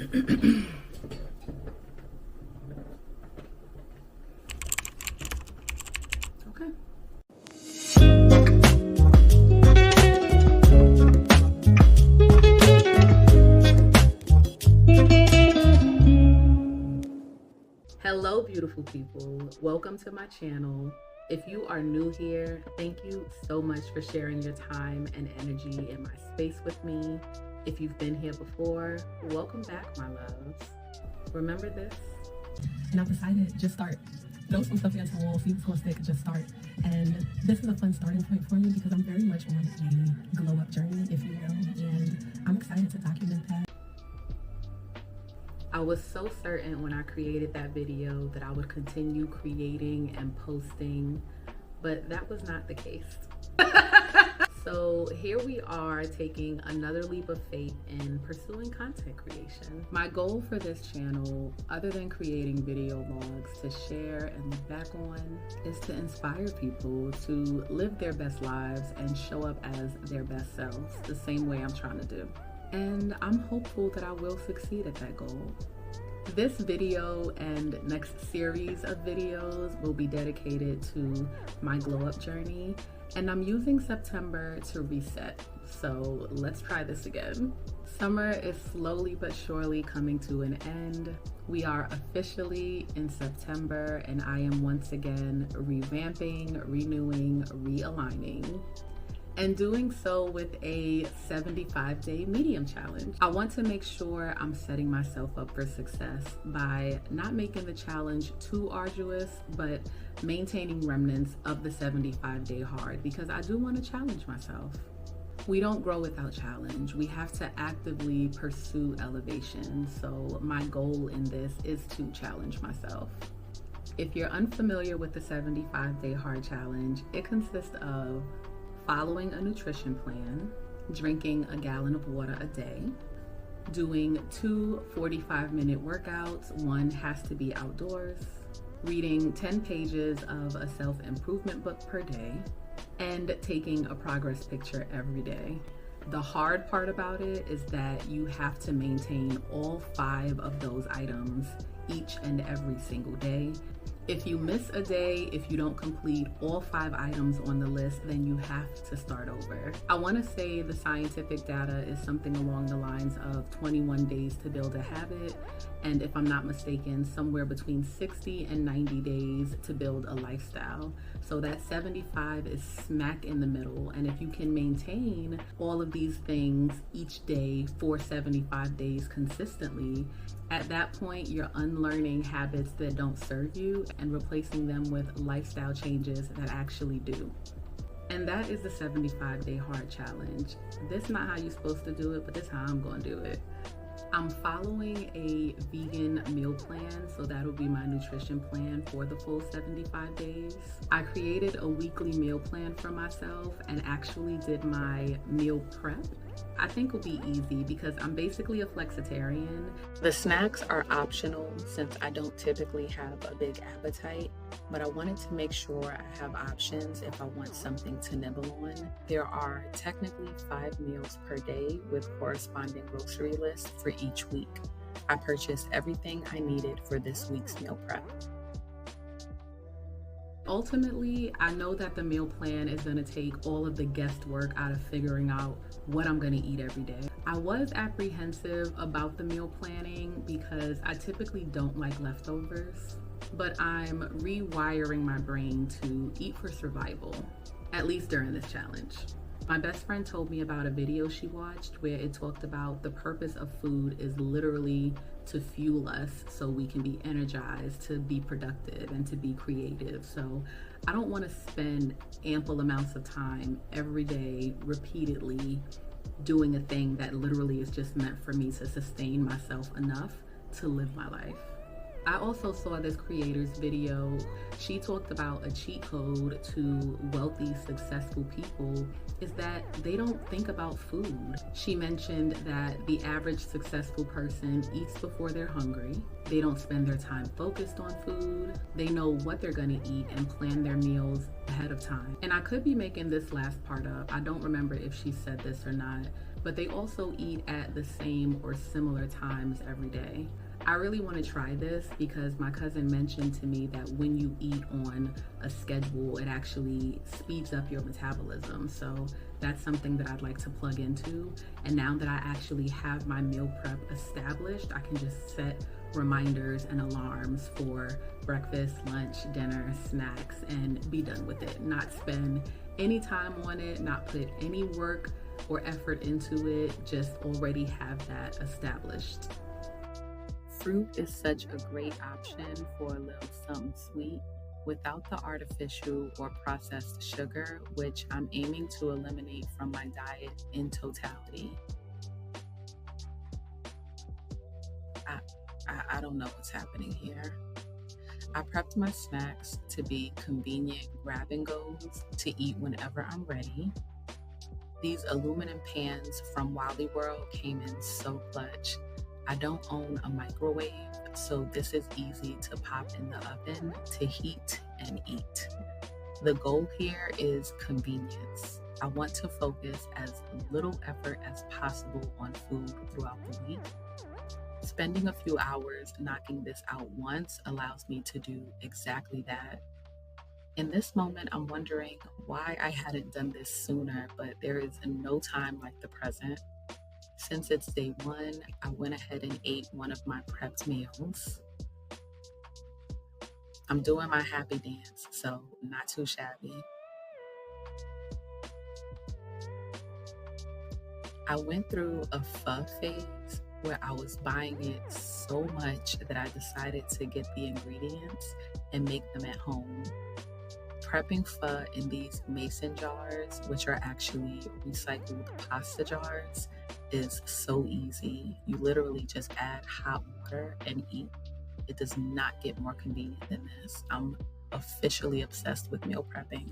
Okay. Hello, beautiful people. Welcome to my channel. If you are new here, thank you so much for sharing your time and energy in my space with me. If you've been here before, welcome back, my loves. Remember this? And I've decided just start. Throw some stuff against the wall, see what's going to stick, just start. And this is a fun starting point for me because I'm very much on a glow up journey, if you will, and I'm excited to document that. I was so certain when I created that video that I would continue creating and posting, but that was not the case. So here we are taking another leap of faith in pursuing content creation. My goal for this channel, other than creating video logs to share and look back on, is to inspire people to live their best lives and show up as their best selves the same way I'm trying to do. And I'm hopeful that I will succeed at that goal. This video and next series of videos will be dedicated to my glow up journey, and I'm using September to reset. So let's try this again. Summer is slowly but surely coming to an end. We are officially in September, and I am once again revamping, renewing, realigning, and doing so with a 75-day medium challenge. I want to make sure I'm setting myself up for success by not making the challenge too arduous, but maintaining remnants of the 75-day hard, because I do want to challenge myself. We don't grow without challenge. We have to actively pursue elevation. So my goal in this is to challenge myself. If you're unfamiliar with the 75-day hard challenge, it consists of following a nutrition plan, drinking a gallon of water a day, doing 2 45-minute workouts, one has to be outdoors, reading 10 pages of a self-improvement book per day, and taking a progress picture every day. The hard part about it is that you have to maintain all 5 of those items each and every single day. If you miss a day, if you don't complete all 5 items on the list, then you have to start over. I want to say the scientific data is something along the lines of 21 days to build a habit, and if I'm not mistaken, somewhere between 60 and 90 days to build a lifestyle. So that 75 is smack in the middle, and if you can maintain all of these things each day for 75 days consistently, at that point, you're unlearning habits that don't serve you and replacing them with lifestyle changes that actually do. And that is the 75-day hard challenge. This is not how you're supposed to do it, but this is how I'm going to do it. I'm following a vegan meal plan, so that'll be my nutrition plan for the full 75 days. I created a weekly meal plan for myself and actually did my meal prep. I think will be easy because I'm basically a flexitarian. The snacks are optional since I don't typically have a big appetite, but I wanted to make sure I have options if I want something to nibble on. There are technically 5 meals per day with corresponding grocery lists for each week. I purchased everything I needed for this week's meal prep. Ultimately, I know that the meal plan is going to take all of the guesswork out of figuring out what I'm going to eat every day. I was apprehensive about the meal planning because I typically don't like leftovers, but I'm rewiring my brain to eat for survival, at least during this challenge. My best friend told me about a video she watched where it talked about the purpose of food is literally to fuel us so we can be energized, to be productive, and to be creative. So I don't want to spend ample amounts of time every day repeatedly doing a thing that literally is just meant for me to sustain myself enough to live my life. I also saw this creator's video. She talked about a cheat code to wealthy, successful people is that they don't think about food. She mentioned that the average successful person eats before they're hungry. They don't spend their time focused on food. They know what they're gonna eat and plan their meals ahead of time. And I could be making this last part up. I don't remember if she said this or not, but they also eat at the same or similar times every day. I really want to try this because my cousin mentioned to me that when you eat on a schedule, it actually speeds up your metabolism. So that's something that I'd like to plug into. And now that I actually have my meal prep established, I can just set reminders and alarms for breakfast, lunch, dinner, snacks, and be done with it. Not spend any time on it, not put any work or effort into it, just already have that established. Fruit is such a great option for a little something sweet without the artificial or processed sugar, which I'm aiming to eliminate from my diet in totality. I don't know what's happening here. I prepped my snacks to be convenient grab and goes to eat whenever I'm ready. These aluminum pans from Wally World came in so clutch. I don't own a microwave, so this is easy to pop in the oven to heat and eat. The goal here is convenience. I want to focus as little effort as possible on food throughout the week. Spending a few hours knocking this out once allows me to do exactly that. In this moment, I'm wondering why I hadn't done this sooner, but there is no time like the present. Since it's day one, I went ahead and ate one of my prepped meals. I'm doing my happy dance, so not too shabby. I went through a pho phase where I was buying it so much that I decided to get the ingredients and make them at home. Prepping pho in these mason jars, which are actually recycled pasta jars, is so easy. You literally just add hot water and eat. It does not get more convenient than this. I'm officially obsessed with meal prepping.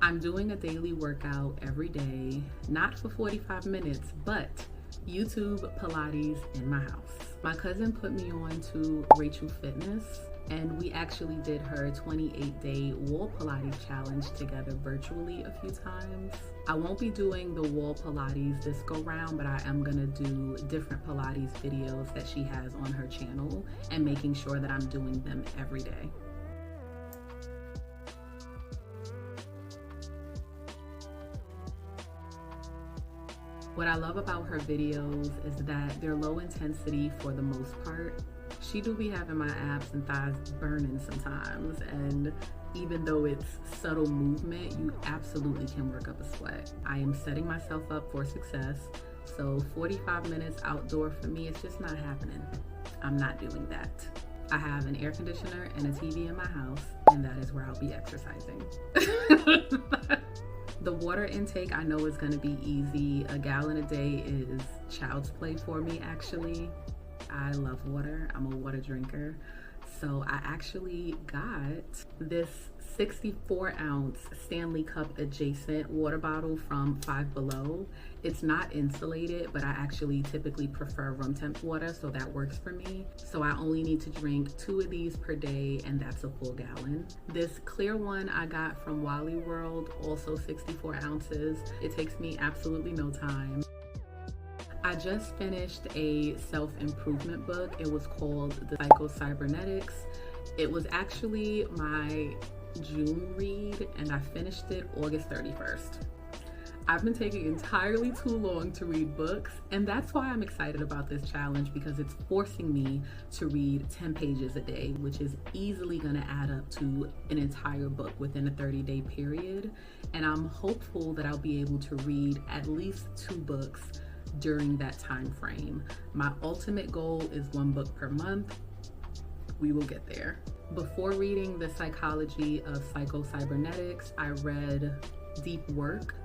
I'm doing a daily workout every day, not for 45 minutes, but YouTube Pilates in my house. My cousin put me on to Rachel Fitness, and we actually did her 28-day wall Pilates challenge together virtually a few times. I won't be doing the wall Pilates this go round, but I am gonna do different Pilates videos that she has on her channel and making sure that I'm doing them every day. What I love about her videos is that they're low intensity for the most part. She do be having my abs and thighs burning sometimes, and even though it's subtle movement, you absolutely can work up a sweat. I am setting myself up for success, so 45 minutes outdoor for me, it's just not happening. I'm not doing that. I have an air conditioner and a TV in my house, and that is where I'll be exercising. The water intake I know is going to be easy. A gallon a day is child's play for me, actually. I love water. I'm a water drinker. So I actually got this 64-ounce Stanley Cup adjacent water bottle from Five Below. It's not insulated, but I actually typically prefer room temp water, so that works for me. So I only need to drink 2 of these per day, and that's a full gallon. This clear one I got from Wally World, also 64 ounces. It takes me absolutely no time. I just finished a self-improvement book. It was called The Psycho-Cybernetics. It was actually my June read, and I finished it August 31st. I've been taking entirely too long to read books, and that's why I'm excited about this challenge, because it's forcing me to read 10 pages a day, which is easily gonna add up to an entire book within a 30-day period. And I'm hopeful that I'll be able to read at least 2 books during that time frame. My ultimate goal is 1 book per month. We will get there. Before reading The Psychology of Psycho-Cybernetics, I read Deep Work,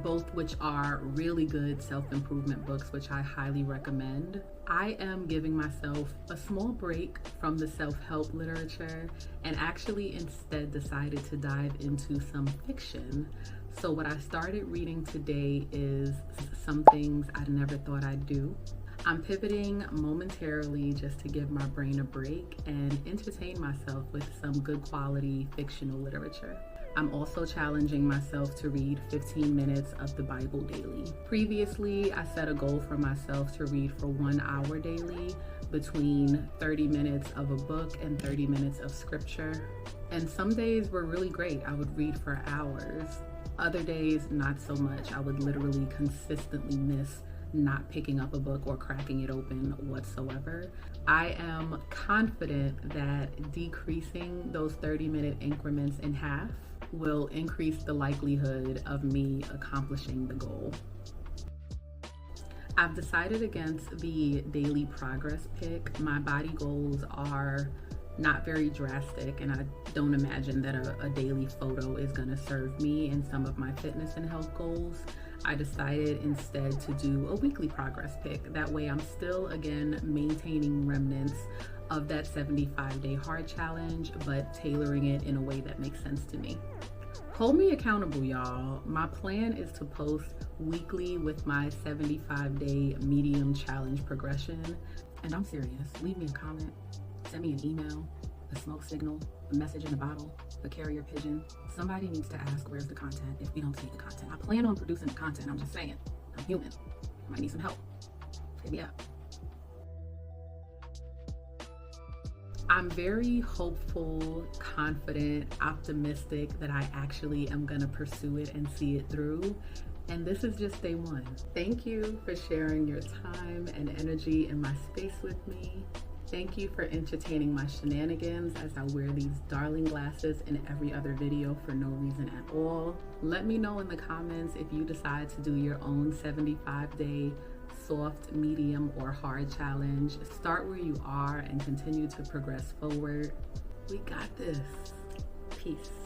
both which are really good self-improvement books, which I highly recommend. I am giving myself a small break from the self-help literature and actually instead decided to dive into some fiction. So what I started reading today is Some Things I Never Thought I'd Do. I'm pivoting momentarily just to give my brain a break and entertain myself with some good quality fictional literature. I'm also challenging myself to read 15 minutes of the Bible daily. Previously, I set a goal for myself to read for 1 hour daily, between 30 minutes of a book and 30 minutes of scripture. And some days were really great. I would read for hours. Other days, not so much. I would literally consistently miss not picking up a book or cracking it open whatsoever. I am confident that decreasing those 30-minute increments in half will increase the likelihood of me accomplishing the goal. I've decided against the daily progress pick. My body goals are not very drastic, and I don't imagine that a daily photo is going to serve me in some of my fitness and health goals. I decided instead to do a weekly progress pick. That way I'm still, again, maintaining remnants of that 75-day hard challenge, but tailoring it in a way that makes sense to me. Hold me accountable, y'all. My plan is to post weekly with my 75-day medium challenge progression. And I'm serious. Leave me a comment, send me an email, a smoke signal, a message in a bottle, a carrier pigeon. Somebody needs to ask where's the content if we don't see the content. I plan on producing the content. I'm just saying. I'm human. I might need some help. Hit me up. I'm very hopeful, confident, optimistic that I actually am going to pursue it and see it through. And this is just day one. Thank you for sharing your time and energy in my space with me. Thank you for entertaining my shenanigans as I wear these darling glasses in every other video for no reason at all. Let me know in the comments if you decide to do your own 75-day soft, medium, or hard challenge. Start where you are and continue to progress forward. We got this. Peace.